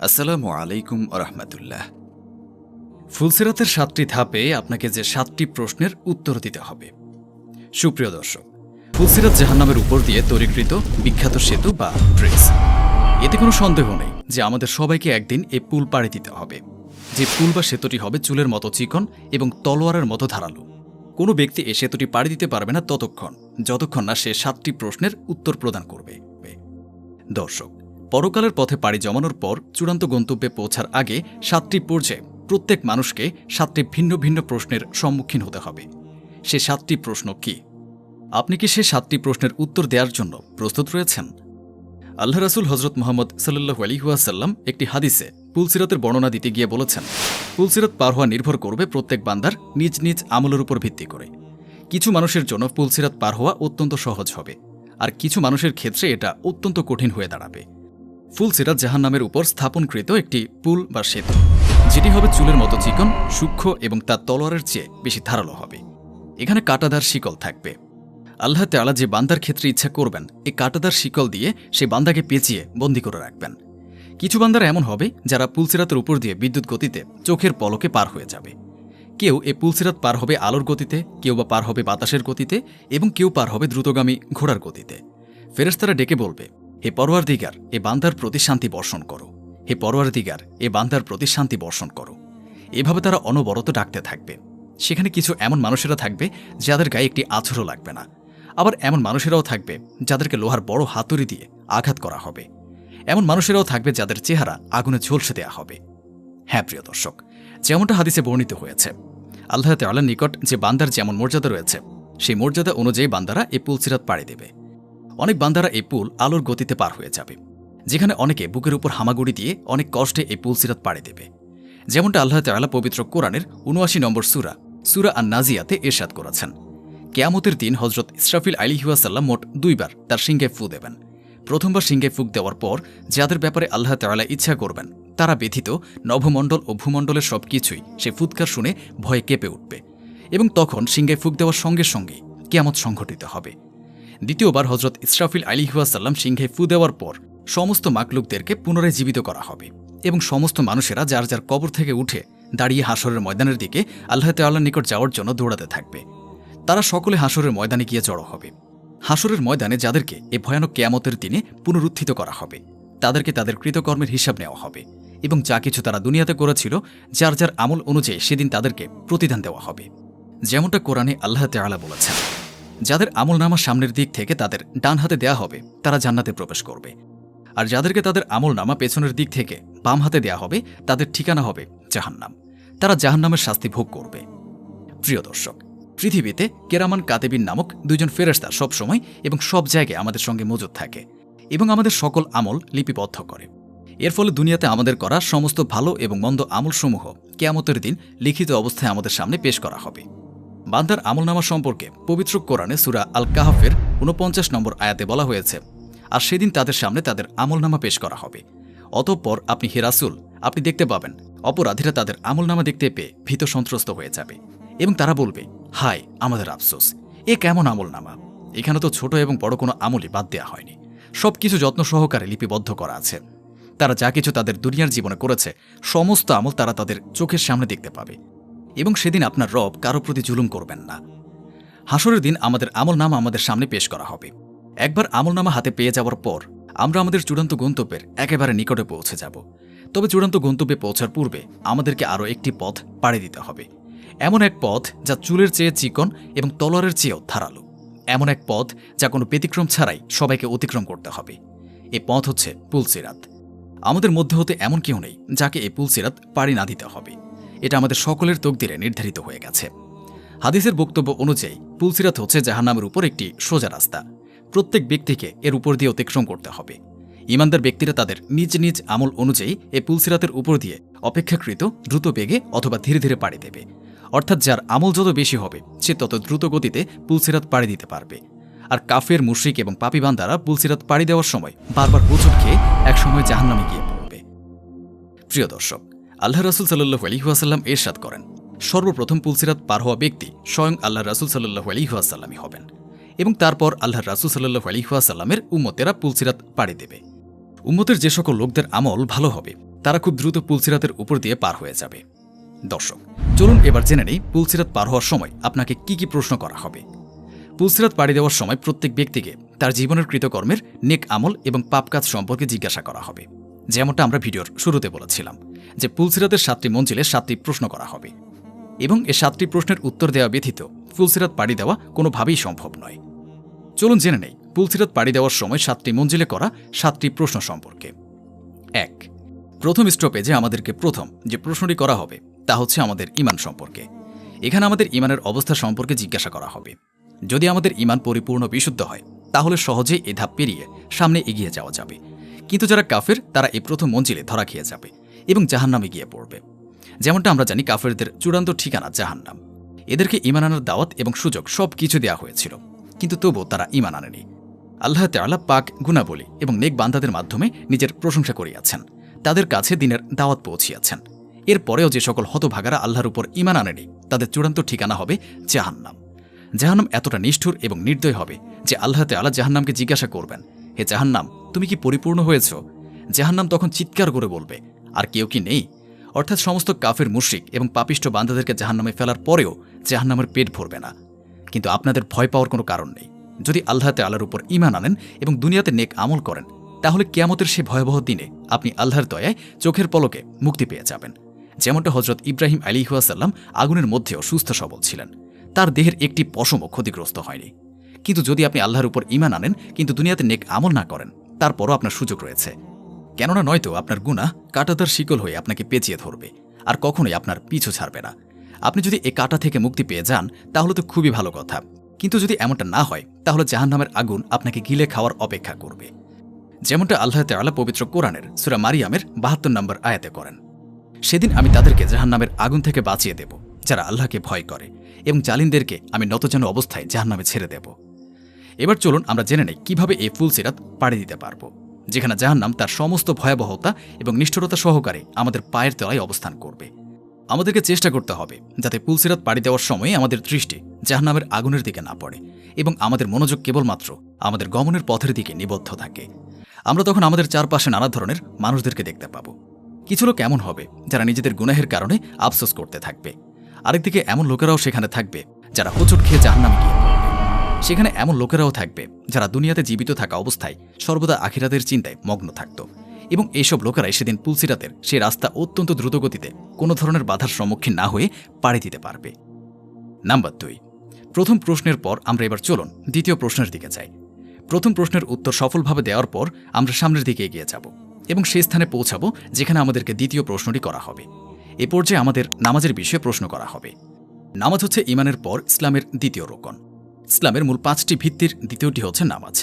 আসসালামু আলাইকুম রহমতুল্লাহ। ফুলসিরাতের 7টি ধাপে আপনাকে যে 7টি প্রশ্নের উত্তর দিতে হবে। সুপ্রিয় দর্শক, ফুলসিরাত জাহান্নামের উপর দিয়ে তৈরিকৃত বিখ্যাত সেতু বা ব্রিজ। এতে কোনো সন্দেহ নেই যে আমাদের সবাইকে একদিন এই পুল পাড়ি দিতে হবে। যে পুল বা সেতুটি হবে চুলের মতো চিকন এবং তলোয়ারের মতো ধারালো। কোনো ব্যক্তি এই সেতুটি পাড়ি দিতে পারবে না যতক্ষণ না সে 7টি প্রশ্নের উত্তর প্রদান করবে। দর্শক, পরকালের পথে পাড়ি জমানোর পর চূড়ান্ত গন্তব্যে পৌঁছার আগে 7টি পর্যায়ে প্রত্যেক মানুষকে 7টি ভিন্ন ভিন্ন প্রশ্নের সম্মুখীন হতে হবে। সে 7টি প্রশ্ন কি? আপনি কি সে 7টি প্রশ্নের উত্তর দেওয়ার জন্য প্রস্তুত রয়েছেন? আল্লাহ রাসূল হযরত মুহাম্মদ সাল্লাল্লাহু আলাইহি ওয়াসাল্লাম একটি হাদিসে পুলসিরাতের বর্ণনা দিতে গিয়ে বলেছেন, পুলসিরাত পার হওয়া নির্ভর করবে প্রত্যেক বান্দার নিজ নিজ আমলের উপর ভিত্তি করে। কিছু মানুষের জন্য পুলসিরাত পার হওয়া অত্যন্ত সহজ হবে, আর কিছু মানুষের ক্ষেত্রে এটা অত্যন্ত কঠিন হয়ে দাঁড়াবে। ফুলসিরাত জাহান্নামের উপর স্থাপনকৃত একটি পুল বা সেতু, যেটি হবে চুলের মতো চিকন, সূক্ষ্ম এবং তার তলোয়ারের চেয়ে বেশি ধারালো হবে। এখানে কাঁটাদার শিকল থাকবে। আল্লাহ তাআলা যে বান্দার ক্ষেত্রে ইচ্ছা করবেন এই কাঁটাদার শিকল দিয়ে সে বান্দাকে পেঁচিয়ে বন্দী করে রাখবেন। কিছু বান্দারা এমন হবে যারা পুলসিরাতের উপর দিয়ে বিদ্যুৎ গতিতে চোখের পলকে পার হয়ে যাবে। কেউ এই পুলসিরাত পার হবে আলোর গতিতে, কেউ বা পার হবে বাতাসের গতিতে, এবং কেউ পার হবে দ্রুতগামী ঘোড়ার গতিতে। ফেরেশতারা ডেকে বলবে, হে পরওয়ারদিগার, এ বান্দার প্রতি শান্তি বর্ষণ করো। হে পরওয়ারদিগার, এ বান্দার প্রতি শান্তি বর্ষণ করো। এভাবে তারা অনবরত ডাকতে থাকবে। সেখানে কিছু এমন মানুষেরা থাকবে যাদের গায়ে একটি আছরও লাগবে না। আবার এমন মানুষেরাও থাকবে যাদেরকে লোহার বড় হাতুড়ি দিয়ে আঘাত করা হবে। এমন মানুষেরাও থাকবে যাদের চেহারা আগুনে ঝলসে দেয়া হবে। হ্যাঁ প্রিয় দর্শক, যেমনটা হাদিসে বর্ণিত হয়েছে, আল্লাহ তাআলার নিকট যে বান্দার যেমন মর্যাদা রয়েছে, সেই মর্যাদা অনুযায়ী বান্দারা এই পুলসিরাত পাড়ি দেবে। অনেক বান্দারা এই পুল আলোর গতিতে পার হয়ে যাবে, যেখানে অনেকে বুকের উপর হামাগুড়ি দিয়ে অনেক কষ্টে এই পুলসিরাত পাড়ি দেবে। যেমনটা আল্লাহ তাআলা পবিত্র কোরআনের ৭৯ নম্বর সূরা আন-নাজিয়াতে ইরশাদ করেছেন, কিয়ামতের দিন হযরত ইসরাফিল আলাইহিস সালাম মোট 2বার তার শিঙ্গে ফু দেবেন। প্রথমবার শিঙ্গে ফুঁক দেওয়ার পর যাদের ব্যাপারে আল্লাহ তাআলা ইচ্ছা করবেন তারা ব্যতীত নভমণ্ডল ও ভূমণ্ডলের সবকিছুই সে ফুৎকার শুনে ভয়ে কেঁপে উঠবে, এবং তখন শিঙ্গে ফুঁক দেওয়ার সঙ্গে সঙ্গেই কিয়ামত সংঘটিত হবে। দ্বিতীয়বার হযরত ইসরাফিল আলাইহিস সালাম শিঙ্গে ফু দেওয়ার পর সমস্ত মাকলুকদেরকে পুনরায় জীবিত করা হবে, এবং সমস্ত মানুষেরা যার যার কবর থেকে উঠে দাঁড়িয়ে হাসরের ময়দানের দিকে আল্লাহ তাআলার নিকট যাওয়ার জন্য দৌড়াতে থাকবে। তারা সকলে হাসরের ময়দানে গিয়ে জড়ো হবে। হাসরের ময়দানে যাদেরকে এ ভয়ানক কিয়ামতের দিনে পুনরুত্থিত করা হবে, তাদেরকে তাদের কৃতকর্মের হিসাব নেওয়া হবে, এবং যা কিছু তারা দুনিয়াতে করেছিল যার যার আমল অনুযায়ী সেদিন তাদেরকে প্রতিদান দেওয়া হবে। যেমনটা কোরআনে আল্লাহ তাআলা বলেছেন, যাদের আমলনামা সামনের দিক থেকে তাদের ডান হাতে দেয়া হবে তারা জান্নাতে প্রবেশ করবে, আর যাদেরকে তাদের আমলনামা পেছনের দিক থেকে বাম হাতে দেয়া হবে তাদের ঠিকানা হবে জাহান্নাম। তারা জাহান্নামের শাস্তি ভোগ করবে। প্রিয় দর্শক, পৃথিবীতে কেরামান কাতেবিন নামক 2জন ফেরেশতা সবসময় এবং সব জায়গায় আমাদের সঙ্গে মজুদ থাকে এবং আমাদের সকল আমল লিপিবদ্ধ করে। এর ফলে দুনিয়াতে আমাদের করা সমস্ত ভালো এবং মন্দ আমলসমূহ কিয়ামতের দিন লিখিত অবস্থায় আমাদের সামনে পেশ করা হবে। বান্দার আমলনামা সম্পর্কে পবিত্র কোরআনে সূরা আল কাহফের 49 নম্বর আয়াতে বলা হয়েছে, আর সেদিন তাদের সামনে তাদের আমলনামা পেশ করা হবে। অতঃপর আপনি হে রাসূল, আপনি দেখতে পাবেন অপরাধীরা তাদের আমলনামা দেখতে পেয়ে ভীত সন্ত্রস্ত হয়ে যাবে, এবং তারা বলবে, হায় আমাদের আফসোস, এ কেমন আমলনামা! এখানে তো ছোট এবং বড় কোনো আমলই বাদ দেওয়া হয়নি, সবকিছু যত্ন সহকারে লিপিবদ্ধ করা আছে। তারা যা কিছু তাদের দুনিয়ার জীবনে করেছে সমস্ত আমল তারা তাদের চোখের সামনে দেখতে পাবে, এবং সেদিন আপনার রব কারো প্রতি জুলুম করবেন না। হাসরের দিন আমাদের আমলনামা আমাদের সামনে পেশ করা হবে। একবার আমলনামা হাতে পেয়ে যাওয়ার পর আমরা আমাদের চূড়ান্ত গন্তব্যের একেবারে নিকটে পৌঁছে যাব। তবে চূড়ান্ত গন্তব্যে পৌঁছার পূর্বে আমাদেরকে আরও একটি পথ পাড়ি দিতে হবে। এমন এক পথ যা চুলের চেয়ে চিকন এবং তলোয়ারের চেয়েও ধারালো। এমন এক পথ যা কোনো ব্যতিক্রম ছাড়াই সবাইকে অতিক্রম করতে হবে। এ পথ হচ্ছে পুলসিরাত। আমাদের মধ্যে হতে এমন কেউ নেই যাকে এই পুলসিরাত পাড়ি না দিতে হবে। এটা আমাদের সকলের তকদিরে নির্ধারিত হয়ে গেছে। হাদিসের বক্তব্য অনুযায়ী পুলসিরাত হচ্ছে জাহান্নামের উপর একটি সোজা রাস্তা। প্রত্যেক ব্যক্তিকে এর উপর দিয়ে অতিক্রম করতে হবে। ঈমানদার ব্যক্তিরা তাদের নিজ নিজ আমল অনুযায়ী এই পুলসিরাতের উপর দিয়ে অপেক্ষাকৃত দ্রুত বেগে অথবা ধীরে ধীরে পাড়ি দেবে। অর্থাৎ যার আমল যত বেশি হবে সে তত দ্রুত গতিতে পুলসিরাত পাড়ি দিতে পারবে। আর কাফের, মুশরিক এবং পাপী বান্দারা পুলসিরাত পাড়ি দেওয়ার সময় বারবার হোঁচট খেয়ে একসময় জাহান্নামে গিয়ে পড়বে। প্রিয় দর্শক, আল্লাহ রাসূল সাল্লাল্লাহু আলাইহি ওয়াসাল্লাম ইরশাদ করেন, সর্বপ্রথম পুলসিরাত পার হওয়া ব্যক্তি স্বয়ং আল্লাহ রাসূল সাল্লাল্লাহু আলাইহি ওয়াসাল্লামই হবেন, এবং তারপর আল্লাহ রাসূল সাল্লাল্লাহু আলাইহি ওয়াসাল্লামের উম্মতেরা পুলসিরাত পাড়ি দেবে। উম্মতের যে সকল লোকদের আমল ভালো হবে তারা খুব দ্রুত পুলসিরাতের উপর দিয়ে পার হয়ে যাবে। দর্শক, চলুন এবার জেনে নেই পুলসিরাত পার হওয়ার সময় আপনাকে কি কি প্রশ্ন করা হবে। পুলসিরাত পাড়ি দেওয়ার সময় প্রত্যেক ব্যক্তিকে তার জীবনের কৃতকর্মের নেক আমল এবং পাপ কাজ সম্পর্কে জিজ্ঞাসা করা হবে। যেমনটা আমরা ভিডিওর শুরুতে বলেছিলাম যে পুলসিরাতের 7টি মঞ্জিলে 7টি প্রশ্ন করা হবে এবং এই 7টি প্রশ্নের উত্তর দেওয়া ব্যতীত পুলসিরাত পাড়ি দেওয়া কোনোভাবেই সম্ভব নয়। চলুন জেনে নেই পুলসিরাত পাড়ি দেওয়ার সময় 7টি মঞ্জিলে করা 7টি প্রশ্ন সম্পর্কে। 1. প্রথম স্টপেজে আমাদেরকে প্রথম যে প্রশ্নটি করা হবে তা হচ্ছে আমাদের ঈমান সম্পর্কে। এখানে আমাদের ঈমানের অবস্থা সম্পর্কে জিজ্ঞাসা করা হবে। যদি আমাদের ঈমান পরিপূর্ণ বিশুদ্ধ হয় তাহলে সহজেই এই ধাপ পেরিয়ে সামনে এগিয়ে যাওয়া যাবে, কিন্তু যারা কাফের তারা এই প্রথম মঞ্জিলে ধরা খেয়ে যাবে এবং জাহান্নামে গিয়ে পড়বে। যেমনটা আমরা জানি কাফেরদের চূড়ান্ত ঠিকানা জাহান্নাম। এদেরকে ঈমান আনার দাওয়াত এবং সুযোগ সব কিছু দেওয়া হয়েছিল, কিন্তু তবুও তারা ঈমান আনেনি। আল্লাহ তাআলা পাক গুণাবলী এবং নেক বান্দাদের মাধ্যমে নিজের প্রশংসা করিয়াছেন, তাদের কাছে দিনের দাওয়াত পৌঁছিয়াছেন। এরপরেও যে সকল হতভাগারা আল্লাহর উপর ঈমান আনেনি তাদের চূড়ান্ত ঠিকানা হবে জাহান্নাম। জাহান্নাম এতটা নিষ্ঠুর এবং নির্দয় হবে যে আল্লাহ তাআলা জাহান্নামকে জিজ্ঞাসা করবেন, হে জাহান্নাম, তুমি কি পরিপূর্ণ হয়েছ? জাহান্নাম তখন চিৎকার করে বলবে, আর কেউ কি নেই? অর্থাৎ সমস্ত কাফের মুশরিক এবং পাপিষ্ঠ বান্দাদেরকে জাহান্নামে ফেলার পরেও জাহান্নামের পেট ভরবে না। কিন্তু আপনাদের ভয় পাওয়ার কোনো কারণ নেই। যদি আল্লাহ তাআলার উপর ঈমান আনেন এবং দুনিয়াতে নেক আমল করেন তাহলে কিয়ামতের সে ভয়াবহ দিনে আপনি আল্লাহর দয়ায় চোখের পলকে মুক্তি পেয়ে যাবেন। যেমনটা হযরত ইব্রাহিম আলাইহিসসালাম আগুনের মধ্যেও সুস্থ সবল ছিলেন, তার দেহের একটি পশমও ক্ষতিগ্রস্ত হয়নি। কিন্তু যদি আপনি আল্লাহর উপর ঈমান আনেন কিন্তু দুনিয়াতে নেক আমল না করেন তারপরও আপনার সুযোগ রয়েছে, কেননা নয়তো আপনার গুনাহ কাঁটাতার শিকল হয়ে আপনাকে পেঁচিয়ে ধরবে আর কখনোই আপনার পিছু ছাড়বে না। আপনি যদি এ কাঁটা থেকে মুক্তি পেয়ে যান তাহলে তো খুবই ভালো কথা, কিন্তু যদি এমনটা না হয় তাহলে জাহান্নামের আগুন আপনাকে গিলে খাওয়ার অপেক্ষা করবে। যেমনটা আল্লাহ তাআলা পবিত্র কোরআনের সূরা মারিয়ামের 72 নম্বর আয়াতে করেন, সেদিন আমি তাদেরকে জাহান্নামের আগুন থেকে বাঁচিয়ে দেব যারা আল্লাহকে ভয় করে, এবং জালিমদেরকে আমি নতজানু অবস্থায় জাহান্নামে ছেড়ে দেব। এবার চলুন আমরা জেনে নেই কিভাবে এই পুলসিরাত পাড়ি দিতে পারব, যেখানে জাহান্নাম তার সমস্ত ভয়াবহতা এবং নিষ্ঠুরতা সহকারে আমাদের পায়ের তলায় অবস্থান করবে। আমাদেরকে চেষ্টা করতে হবে যাতে পুলসিরাত পাড়ি দেওয়ার সময় আমাদের দৃষ্টি জাহান্নামের আগুনের দিকে না পড়ে এবং আমাদের মনোযোগ কেবলমাত্র আমাদের গমনের পথের দিকে নিবদ্ধ থাকে। আমরা তখন আমাদের চারপাশে নানা ধরনের মানুষদেরকে দেখতে পাব। কিছু লোক এমন হবে যারা নিজেদের গুনাহের কারণে আফসোস করতে থাকবে, আরেকদিকে এমন লোকেরাও সেখানে থাকবে যারা হোঁচট খেয়ে জাহান্নামে গিয়ে পড়বে। সেখানে এমন লোকেরাও থাকবে যারা দুনিয়াতে জীবিত থাকা অবস্থায় সর্বদা আখিরাতের চিন্তায় মগ্ন থাকত, এবং এইসব লোকেরাই সেদিন পুলসিরাতের সেই রাস্তা অত্যন্ত দ্রুতগতিতে কোনো ধরনের বাধার সম্মুখীন না হয়ে পাড়ি দিতে পারবে। নাম্বার 2, প্রথম প্রশ্নের পর আমরা এবার চলুন দ্বিতীয় প্রশ্নের দিকে যাই। প্রথম প্রশ্নের উত্তর সফলভাবে দেওয়ার পর আমরা সামনের দিকে এগিয়ে যাব এবং সেই স্থানে পৌঁছাবো যেখানে আমাদেরকে দ্বিতীয় প্রশ্নটি করা হবে। এ পর্যায়ে আমাদের নামাজের বিষয়ে প্রশ্ন করা হবে। নামাজ হচ্ছে ঈমানের পর ইসলামের দ্বিতীয় রোকন। ইসলামের মূল 5টি ভিত্তির দ্বিতীয়টি হচ্ছে নামাজ।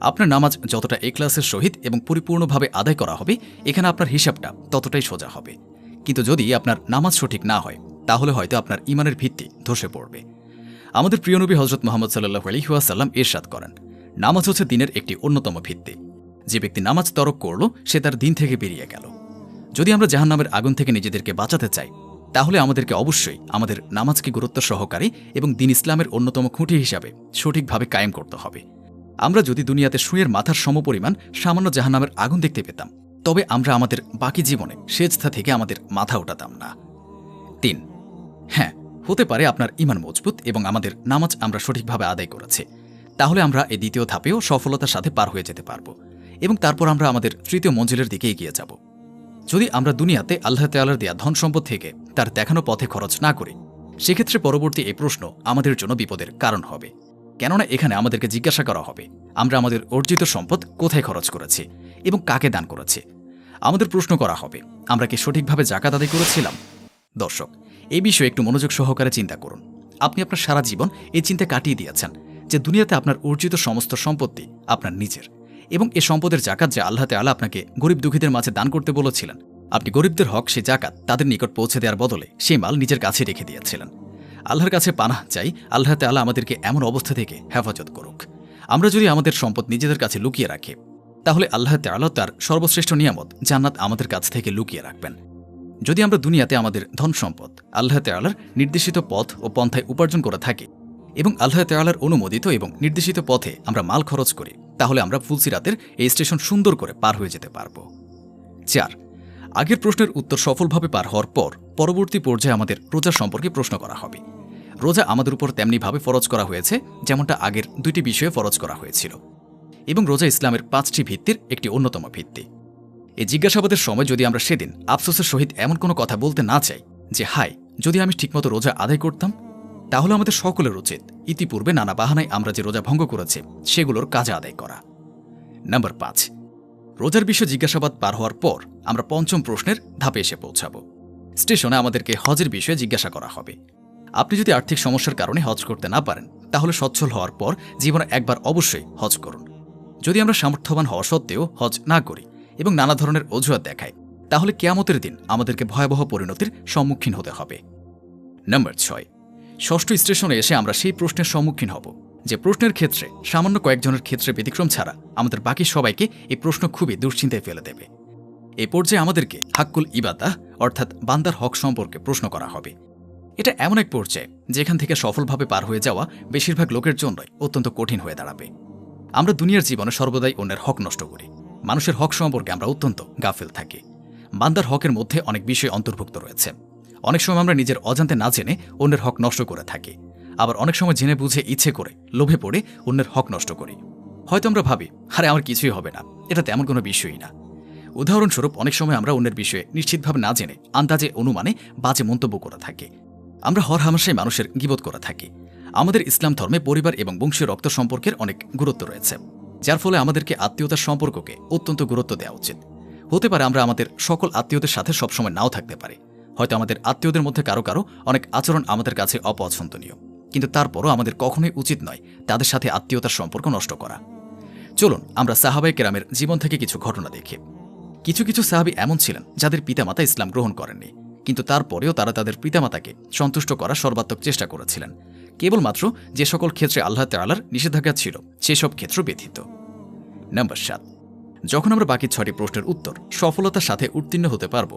আপনার নামাজ যতটা ইখলাসের সহিত এবং পরিপূর্ণভাবে আদায় করা হবে এখানে আপনার হিসাবটা ততটাই সোজা হবে। কিন্তু যদি আপনার নামাজ সঠিক না হয় তাহলে হয়তো আপনার ঈমানের ভিত্তি ধসে পড়বে। আমাদের প্রিয় নবী হযরত মুহাম্মদ সাল্লাল্লাহু আলাইহি ওয়াসাল্লাম ইরশাদ করেন, নামাজ হচ্ছে দ্বীনের একটি অন্যতম ভিত্তি। যে ব্যক্তি নামাজ তরক করল সে তার দ্বীন থেকে বেরিয়ে গেল। যদি আমরা জাহান্নামের আগুন থেকে নিজেদেরকে বাঁচাতে চাই তাহলে আমাদেরকে অবশ্যই আমাদের নামাজকে গুরুত্ব সহকারে এবং দ্বীন ইসলামের অন্যতম খুঁটি হিসাবে সঠিকভাবে কায়েম করতে হবে। আমরা যদি দুনিয়াতে সুয়ের মাথার সমপরিমাণ সামান্য জাহান্নামের আগুন দেখতে পেতাম তবে আমরা আমাদের বাকি জীবনে সেজদা থেকে আমাদের মাথা উঠাতাম না। 3, হ্যাঁ, হতে পারে আপনার ঈমান মজবুত এবং আমাদের নামাজ আমরা সঠিকভাবে আদায় করেছি, তাহলে আমরা এই দ্বিতীয় ধাপেও সফলতার সাথে পার হয়ে যেতে পারব এবং তারপর আমরা আমাদের তৃতীয় মঞ্জিলের দিকে এগিয়ে যাব। যদি আমরা দুনিয়াতে আল্লাহ তাআলার দেয়া ধন সম্পদ থেকে তার দেখানো পথে খরচ না করি সেক্ষেত্রে পরবর্তী এই প্রশ্ন আমাদের জন্য বিপদের কারণ হবে, কেননা এখানে আমাদেরকে জিজ্ঞাসা করা হবে আমরা আমাদের অর্জিত সম্পদ কোথায় খরচ করেছি এবং কাকে দান করেছি। আমাদের প্রশ্ন করা হবে আমরা কি সঠিকভাবে যাকাত আদায় করেছিলাম। দর্শক, এই বিষয়ে একটু মনোযোগ সহকারে চিন্তা করুন। আপনি আপনার সারা জীবন এই চিন্তা কাটিয়ে দিয়েছেন যে দুনিয়াতে আপনার অর্জিত সমস্ত সম্পত্তি আপনার নিজের, এবং এ সম্পদের জাকাত যে আল্লাহ তাআলা আপনাকে গরিব দুঃখীদের মাঝে দান করতে বলেছিলেন, আপনি গরিবদের হক সে জাকাত তাদের নিকট পৌঁছে দেওয়ার বদলে সেই মাল নিজের কাছে রেখে দিয়েছিলেন। আল্লাহর কাছে পানাহ চাই আল্লাহ তাআলা আমাদেরকে এমন অবস্থা থেকে হেফাজত করুক। আমরা যদি আমাদের সম্পদ নিজেদের কাছে লুকিয়ে রাখি তাহলে আল্লাহ তাআলা তার সর্বশ্রেষ্ঠ নিয়ামত জান্নাত আমাদের কাছ থেকে লুকিয়ে রাখবেন। যদি আমরা দুনিয়াতে আমাদের ধন সম্পদ আল্লাহ তাআলার নির্দেশিত পথ ও পন্থায় উপার্জন করে থাকি এবং আল্লাহ তাআলার অনুমোদিত এবং নির্দেশিত পথে আমরা মাল খরচ করি তাহলে আমরা পুলসিরাতের এই স্টেশন সুন্দর করে পার হয়ে যেতে পারব। 4, আগের প্রশ্নের উত্তর সফলভাবে পার হওয়ার পর পরবর্তী পর্যায়ে আমাদের রোজা সম্পর্কে প্রশ্ন করা হবে। রোজা আমাদের উপর তেমনিভাবে ফরজ করা হয়েছে যেমনটা আগের 2টি বিষয়ে ফরজ করা হয়েছিল, এবং রোজা ইসলামের 5টি ভিত্তির একটি অন্যতম ভিত্তি। এই জিজ্ঞাসাবাদের সময় যদি আমরা সেদিন আফসোসের সহিত এমন কোনো কথা বলতে না চাই যে হায়, যদি আমি ঠিকমতো রোজা আদায় করতাম, তাহলে আমাদের সকলের উচিত ইতিপূর্বে নানা বাহানায় আমরা যে রোজা ভঙ্গ করেছি সেগুলোর কাজে আদায় করা। নাম্বার 5, রোজার বিষয়ে জিজ্ঞাসাবাদ পার হওয়ার পর আমরা 5ম প্রশ্নের ধাপে এসে পৌঁছাব। স্টেশনে আমাদেরকে হজের বিষয়ে জিজ্ঞাসা করা হবে। আপনি যদি আর্থিক সমস্যার কারণে হজ করতে না পারেন, তাহলে সচ্ছল হওয়ার পর জীবনে একবার অবশ্যই হজ করুন। যদি আমরা সামর্থ্যবান হওয়া সত্ত্বেও হজ না করি এবং নানা ধরনের অজুহাত দেখাই, তাহলে কিয়ামতের দিন আমাদেরকে ভয়াবহ পরিণতির সম্মুখীন হতে হবে। নাম্বার 6, ষষ্ঠ স্টেশনে এসে আমরা সেই প্রশ্নের সম্মুখীন হব যে প্রশ্নের ক্ষেত্রে সামান্য কয়েকজনের ক্ষেত্রে ব্যতিক্রম ছাড়া আমাদের বাকি সবাইকে এই প্রশ্ন খুবই দুশ্চিন্তায় ফেলে দেবে। এই পর্যায়ে আমাদেরকে হাক্কুল ইবাদাহ অর্থাৎ বান্দার হক সম্পর্কে প্রশ্ন করা হবে। এটা এমন এক পর্যায়ে যেখান থেকে সফলভাবে পার হয়ে যাওয়া বেশিরভাগ লোকের জন্যই অত্যন্ত কঠিন হয়ে দাঁড়াবে। আমরা দুনিয়ার জীবনে সর্বদাই অন্যের হক নষ্ট করি। মানুষের হক সম্পর্কে আমরা অত্যন্ত গাফেল থাকি। বান্দার হকের মধ্যে অনেক বিষয় অন্তর্ভুক্ত রয়েছে। অনেক সময় আমরা নিজের অজান্তে না জেনে অন্যের হক নষ্ট করে থাকি, আবার অনেক সময় জেনে বুঝে ইচ্ছে করে লোভে পড়ে অন্যের হক নষ্ট করি। হয়তো আমরা ভাবি, আরে আমার কিছুই হবে না, এটা তেমন কোনো বিষয়ই না। উদাহরণস্বরূপ, অনেক সময় আমরা অন্যের বিষয়ে নিশ্চিতভাবে না জেনে আন্দাজে অনুমানে বাজে মন্তব্য করে থাকি। আমরা হরহামেশাই মানুষের গীবত করে থাকি। আমাদের ইসলাম ধর্মে পরিবার এবং বংশীয় রক্ত সম্পর্কের অনেক গুরুত্ব রয়েছে, যার ফলে আমাদেরকে আত্মীয়তার সম্পর্ককে অত্যন্ত গুরুত্ব দেওয়া উচিত। হতে পারে আমরা আমাদের সকল আত্মীয়দের সাথে সবসময় নাও থাকতে পারি। হয়তো আমাদের আত্মীয়দের মধ্যে কারো কারো অনেক আচরণ আমাদের কাছে অপছন্দনীয়, কিন্তু তারপরও আমাদের কখনোই উচিত নয় তাদের সাথে আত্মীয়তার সম্পর্ক নষ্ট করা। চলুন আমরা সাহাবায়ে কেরামের জীবন থেকে কিছু ঘটনা দেখি। কিছু কিছু সাহাবী এমন ছিলেন যাদের পিতামাতা ইসলাম গ্রহণ করেননি, কিন্তু তারপরেও তারা তাদের পিতামাতাকে সন্তুষ্ট করার সর্বাত্মক চেষ্টা করেছিলেন, কেবলমাত্র যে সকল ক্ষেত্রে আল্লাহ তাআলার নিষেধাজ্ঞা ছিল সেসব ক্ষেত্র ব্যতীত। নাম্বার 7, যখন আমরা বাকি 6টি প্রশ্নের উত্তর সফলতার সাথে উত্তীর্ণ হতে পারব,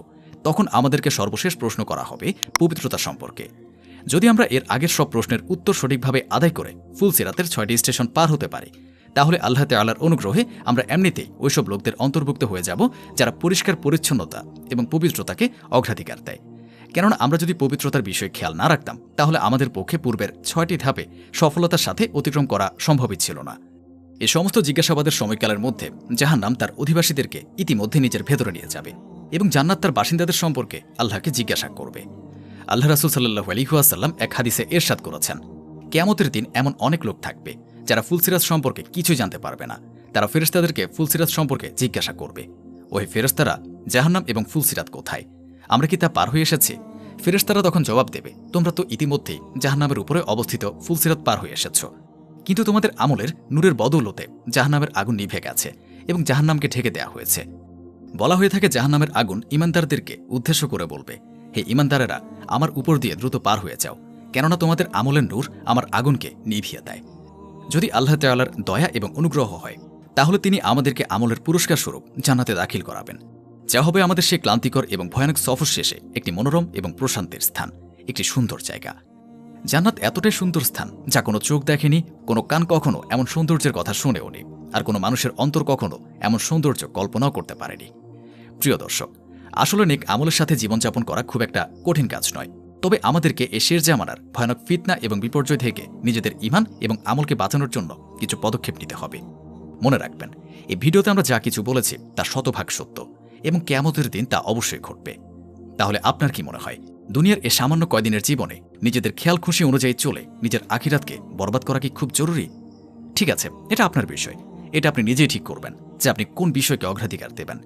তখন আমাদেরকে সর্বশেষ প্রশ্ন করা হবে পবিত্রতা সম্পর্কে। যদি আমরা এর আগের সব প্রশ্নের উত্তর সঠিকভাবে আদায় করে ফুলসিরাতের 6টি স্টেশন পার হতে পারি, তাহলে আল্লাহ তাআলার অনুগ্রহে আমরা এমনিতেই ওইসব লোকদের অন্তর্ভুক্ত হয়ে যাব যারা পরিষ্কার পরিচ্ছন্নতা এবং পবিত্রতাকে অগ্রাধিকার দেয়। কেননা আমরা যদি পবিত্রতার বিষয়ে খেয়াল না রাখতাম, তাহলে আমাদের পক্ষে পূর্বের 6টি ধাপে সফলতার সাথে অতিক্রম করা সম্ভবই ছিল না। এ সমস্ত জিজ্ঞাসাবাদের সময়কালের মধ্যে জাহান্নাম তার অধিবাসীদেরকে ইতিমধ্যে নিজের ভেতরে নিয়ে যাবে এবং জান্নাত তার বাসিন্দাদের সম্পর্কে আল্লাহকে জিজ্ঞাসা করবে। আল্লাহ রাসূল সাল্লাল্লাহু আলাইহি ওয়াসাল্লাম এক হাদিসে ইরশাদ করেছেন, কিয়ামতের দিন এমন অনেক লোক থাকবে যারা ফুলসিরাত সম্পর্কে কিছুই জানতে পারবে না। তারা ফেরেশতাদেরকে ফুলসিরাত সম্পর্কে জিজ্ঞাসা করবে, ওই ফেরেশতারা, জাহান্নাম এবং ফুলসিরাত কোথায়? আমরা কি তা পার হয়ে এসেছি? ফেরেশতারা তখন জবাব দেবে, তোমরা তো ইতিমধ্যেই জাহান্নামের উপরে অবস্থিত ফুলসিরাত পার হয়ে এসেছ, কিন্তু তোমাদের আমলের নূরের বদৌলতে জাহান্নামের আগুন নিভে গেছে এবং জাহান্নামকে ঢেকে দেয়া হয়েছে। বলা হয়ে থাকে, জাহান্নামের আগুন ঈমানদারদেরকে উদ্দেশ্য করে বলবে, হে ঈমানদারেরা, আমার উপর দিয়ে দ্রুত পার হয়ে যাও, কেননা তোমাদের আমলের নূর আমার আগুনকে নিভিয়ে দেয়। যদি আল্লাহ তাআলার দয়া এবং অনুগ্রহ হয়, তাহলে তিনি আমাদেরকে আমলের পুরস্কার স্বরূপ জান্নাতে দাখিল করাবেন, যা হবে আমাদের সেই ক্লান্তিকর এবং ভয়ানক সফর শেষে একটি মনোরম এবং প্রশান্তির স্থান, একটি সুন্দর জায়গা। জান্নাত এতটাই সুন্দর স্থান যা কোনো চোখ দেখেনি, কোনো কান কখনো এমন সৌন্দর্যের কথা শুনেওনি, আর কোনো মানুষের অন্তর কখনো এমন সৌন্দর্য কল্পনাও করতে পারেনি। প্রিয় দর্শক, আসলে নেক আমলের সাথে জীবনযাপন করা খুব একটা কঠিন কাজ নয়, তবে আমাদেরকে এই শের জামানার ভয়ানক ফিতনা এবং বিপর্যয় থেকে নিজেদের ঈমান এবং আমলকে বাঁচানোর জন্য কিছু পদক্ষেপ নিতে হবে। মনে রাখবেন, এই ভিডিওতে আমরা যা কিছু বলেছি তা শতভাগ সত্য এবং কিয়ামতের দিন তা অবশ্যই ঘটবে। তাহলে আপনার কি মনে হয়, দুনিয়ার এ সামান্য কয়দিনের জীবনে নিজেদের খেয়াল খুশি অনুযায়ী চলে নিজের আখিরাতকে বরবাদ করা কি খুব জরুরি? ঠিক আছে, এটা আপনার বিষয়। এটা আপনি নিজেই ঠিক করবেন যে আপনি কোন বিষয়কে অগ্রাধিকার দেবেন।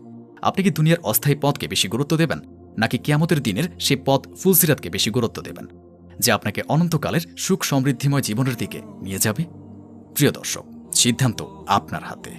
আপনি কি দুনিয়ার অস্থায়ী পথকে বেশি গুরুত্ব দেবেন, নাকি কিয়ামতের দিনের সেই পথ ফুলসিরাতকে বেশি গুরুত্ব দেবেন, যে আপনাকে অনন্তকালের সুখ সমৃদ্ধিময় জীবনের দিকে নিয়ে যাবে? প্রিয় দর্শক, সিদ্ধান্ত আপনার হাতে।